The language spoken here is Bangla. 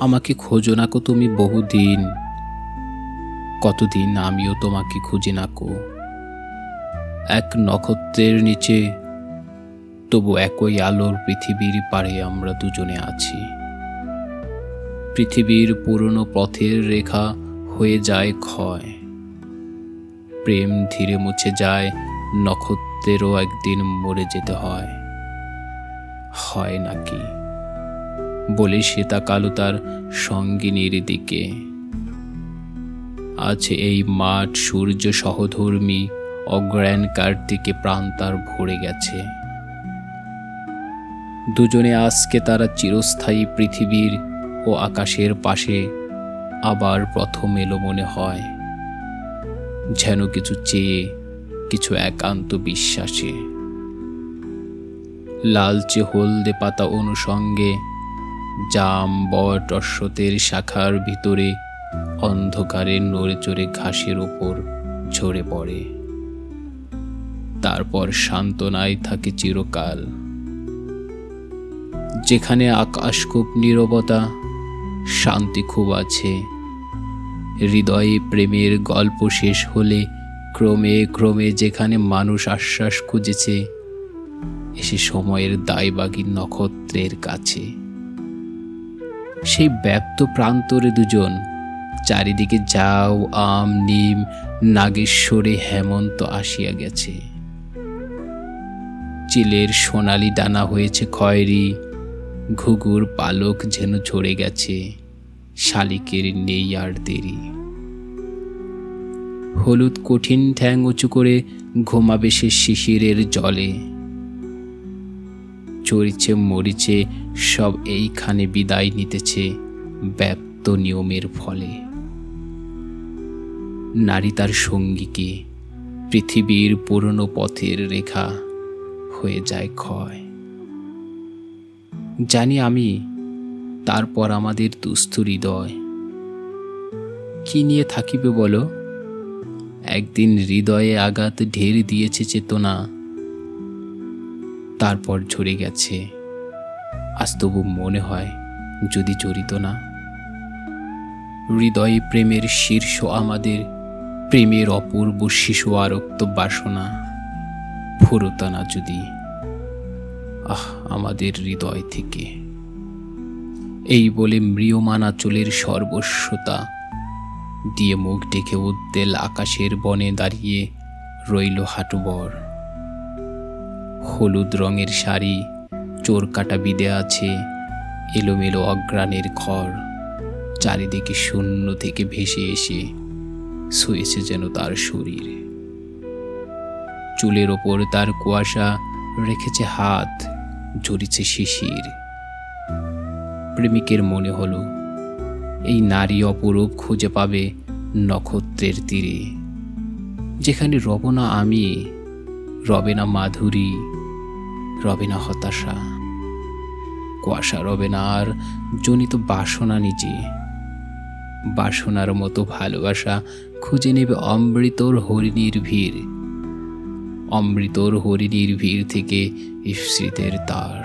আমাকে খোঁজো নাকো তুমি বহুদিন, কতদিন আমিও তোমাকে খুঁজি নাকো। এক নক্ষত্রের নিচে, তবু একই আলোর পৃথিবীর পাড়ে আমরা দুজনে আছি। পৃথিবীর পুরনো পথের রেখা হয়ে যায় ক্ষয়, প্রেম ধীরে মুছে যায়, নক্ষত্রেরও একদিন মরে যেতে হয়। হয় নাকি বলে সে তাকালো তার সঙ্গিনীর দিকে। আজ এই মাঠ সূর্য সহধর্মী অজ্ঞান কার্তিকে প্রাণ তার ভরে গেছে। দুজনে আজকে তারা চিরস্থায়ী পৃথিবীর ও আকাশের পাশে আবার প্রথম এলো মনে হয়, যেন কিছু চেয়ে, কিছু একান্ত বিশ্বাসে। লালচে হলদে পাতা অনুষঙ্গে জাম বট অশ্বতের শাখার ভিতরে অন্ধকারে নড়ে চড়ে ঘাসের ওপর ঝরে পড়ে। তারপর সান্ত্বনায় থাকে চিরকাল। যেখানে আকাশ খুব নীরবতা, শান্তি খুব আছে। হৃদয়ে প্রেমের গল্প শেষ হলে ক্রমে ক্রমে যেখানে মানুষ আশ্বাস খুঁজেছে, এসে সময়ের দায়বাগী নক্ষত্রের কাছে। সেই ব্যাপ্ত প্রান্তরে দুজন, চারিদিকে যাও আম নিম নাগেশ্বরে হেমন্ত আসিয়া গেছে। চিলের সোনালি ডানা হয়েছে খয়েরি, ঘুঘুর পালক যেন ঝরে গেছে, শালিকের নেই আর দেরি। হলুদ কঠিন ঠ্যাং উঁচু করে ঘুমাবে সে শিশিরের জলে। চড়িছে মরিচে সব এইখানে বিদায় নিতেছে ব্যাপ্ত নিয়মের ফলে। নারী তার সঙ্গীকে, পৃথিবীর পুরনো পথের রেখা হয়ে যায় ক্ষয়। জানি আমি, তারপর আমাদের দুস্থ হৃদয় কি নিয়ে থাকিবে বলো? একদিন হৃদয়ে আঘাত ঢের দিয়েছে চেতনা, তারপর ঝরে গেছে। আজ তবু মনে হয় যদি জড়িত না। হৃদয়ে প্রেমের শীর্ষ আমাদের, প্রেমের অপূর্ব শিশু আরক্ত বাসনা ফুরোতা না যদি আমাদের হৃদয় থেকে। এই বলে ম্রিয়মাণ আঁচলের সর্বস্বতা দিয়ে মুখ ডেকে উদ্বেল আকাশের বনে দাঁড়িয়ে রইল হাঁটুবর। হলুদ রঙের শাড়ি চোর কাটা বিদে আছে, এলোমেলো অগ্রাণের ঘর চারিদিকে শূন্য থেকে ভেসে এসে শুয়েছে যেন তার শরীর। চুলের ওপর তার কুয়াশা রেখেছে হাত, ঝরিছে শিশির। প্রেমিকের মনে হলো এই নারী অপরূপ খুঁজে পাবে নক্ষত্রের তীরে, যেখানে রব না আমি, রবে না মাধুরী, রবে না হতাশা, কুয়াশা রবে না আর জনিত বাসনা নিজে। বাসনার মতো ভালোবাসা খুঁজে নেবে অমৃতর হরিণীর ভিড়, অমৃতর হরিণীর ভিড় থেকে ইফসিতের তার।